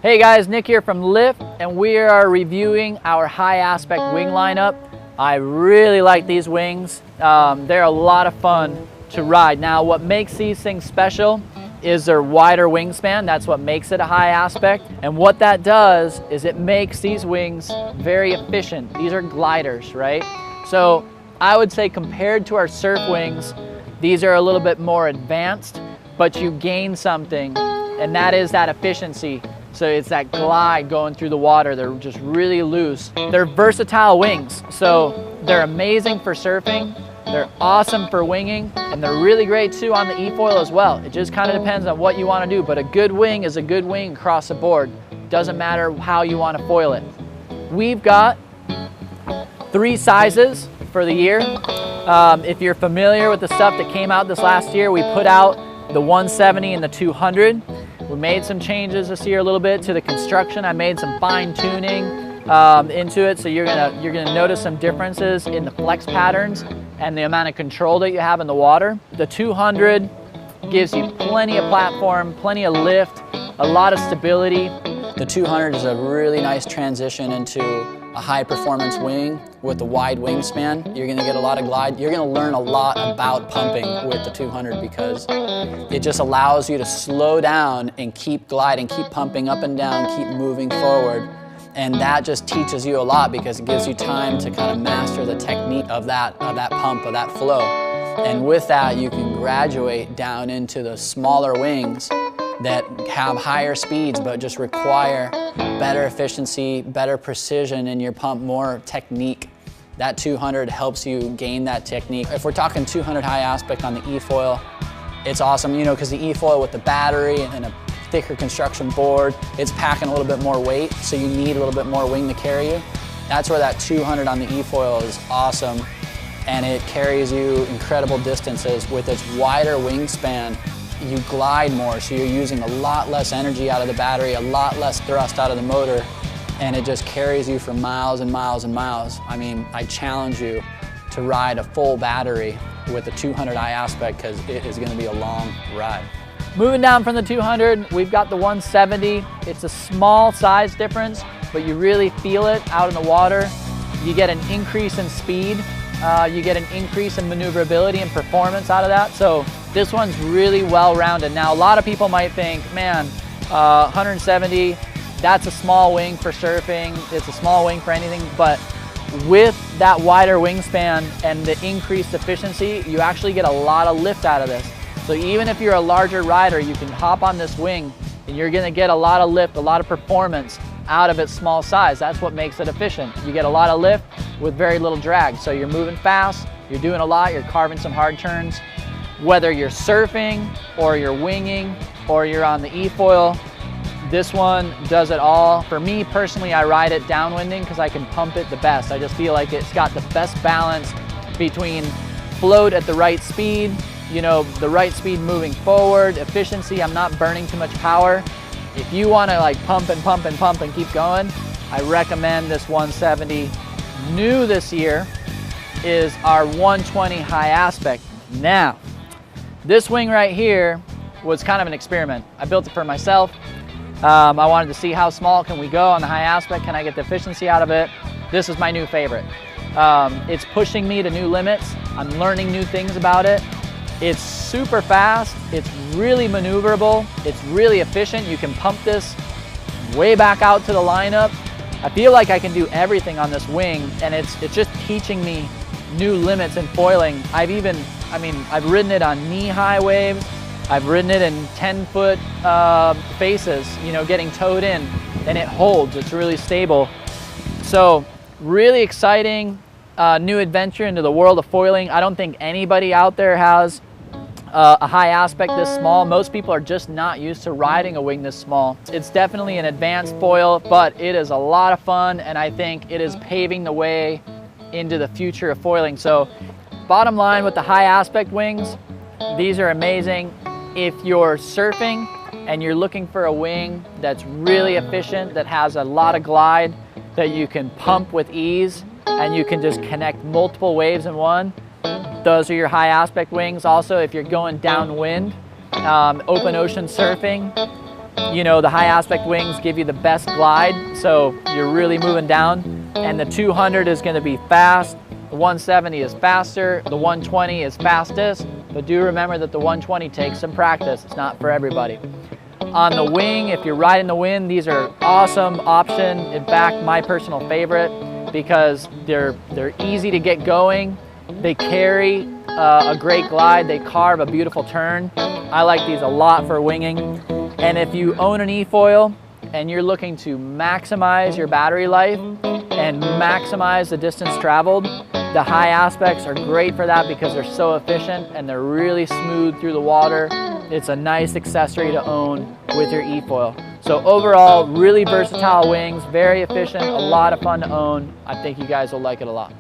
Hey guys, Nick here from Lift, and we are reviewing our high aspect wing lineup. I really like these wings. They're a lot of fun to ride. Now, what makes these things special is their wider wingspan. That's what makes it a high aspect. And what that does is it makes these wings very efficient. These are gliders, right? So I would say compared to our surf wings, these are a little bit more advanced, but you gain something, and that is that efficiency. So it's that glide going through the water. They're just really loose. They're versatile wings, so they're amazing for surfing. They're awesome for winging, and they're really great too on the e-foil as well. It just kind of depends on what you want to do, but a good wing is a good wing across the board. Doesn't matter how you want to foil it. We've got 3 sizes for the year. If you're familiar with the stuff that came out this last year, we put out the 170 and the 200. We made some changes this year a little bit to the construction. I made some fine tuning into it, so you're gonna notice some differences in the flex patterns and the amount of control that you have in the water. The 200 gives you plenty of platform, plenty of lift, a lot of stability. The 200 is a really nice transition into a high performance wing with a wide wingspan. You're gonna get a lot of glide. You're gonna learn a lot about pumping with the 200 because it just allows you to slow down and keep gliding, keep pumping up and down, keep moving forward. And that just teaches you a lot because it gives you time to kind of master the technique of that pump, of that flow. And with that, you can graduate down into the smaller wings that have higher speeds but just require better efficiency, better precision in your pump, more technique. That 200 helps you gain that technique. If we're talking 200 high aspect on the e-foil, it's awesome, you know, because the e-foil with the battery and a thicker construction board, it's packing a little bit more weight, so you need a little bit more wing to carry you. That's where that 200 on the e-foil is awesome, and it carries you incredible distances. With its wider wingspan, you glide more, so you're using a lot less energy out of the battery, a lot less thrust out of the motor, and it just carries you for miles and miles and miles. I mean, I challenge you to ride a full battery with the 200 high aspect because it is going to be a long ride. Moving down from the 200, we've got the 170. It's a small size difference, but you really feel it out in the water. You get an increase in speed. You get an increase in maneuverability and performance out of that. So this one's really well-rounded. Now, a lot of people might think, man, 170, that's a small wing for surfing. It's a small wing for anything, but with that wider wingspan and the increased efficiency, you actually get a lot of lift out of this. So even if you're a larger rider, you can hop on this wing and you're gonna get a lot of lift, a lot of performance out of its small size. That's what makes it efficient. You get a lot of lift with very little drag. So you're moving fast, you're doing a lot, you're carving some hard turns. Whether you're surfing or you're winging or you're on the e-foil, this one does it all. For me personally, I ride it downwinding because I can pump it the best. I just feel like it's got the best balance between float at the right speed, you know, the right speed moving forward, efficiency, I'm not burning too much power. If you want to like pump and pump and pump and keep going, I recommend this 170. New this year is our 120 high aspect. Now, this wing right here was kind of an experiment. I built it for myself. I wanted to see how small can we go on the high aspect, can I get the efficiency out of it? This is my new favorite. It's pushing me to new limits. I'm learning new things about it. It's super fast, it's really maneuverable, it's really efficient. You can pump this way back out to the lineup. I feel like I can do everything on this wing, and it's just teaching me new limits in foiling. I've ridden it on knee-high waves. I've ridden it in 10-foot faces, you know, getting towed in, and it holds, it's really stable. So really exciting new adventure into the world of foiling. I don't think anybody out there has a high aspect this small. Most people are just not used to riding a wing this small. It's definitely an advanced foil, but it is a lot of fun, and I think it is paving the way into the future of foiling. So bottom line with the high aspect wings, these are amazing. If you're surfing and you're looking for a wing that's really efficient, that has a lot of glide, that you can pump with ease, and you can just connect multiple waves in one, those are your high aspect wings. Also, if you're going downwind, open ocean surfing, You know, the high aspect wings give you the best glide, so you're really moving down. And the 200 is going to be fast, the 170 is faster, the 120 is fastest, but do remember that the 120 takes some practice. It's not for everybody. On the wing, if you're riding the wind, these are awesome option. In fact, my personal favorite, because they're easy to get going. They carry a great glide. They carve a beautiful turn. I like these a lot for winging. And if you own an e-foil and you're looking to maximize your battery life and maximize the distance traveled, the high aspects are great for that because they're so efficient and they're really smooth through the water. It's a nice accessory to own with your e-foil. So overall, really versatile wings, very efficient, a lot of fun to own. I think you guys will like it a lot.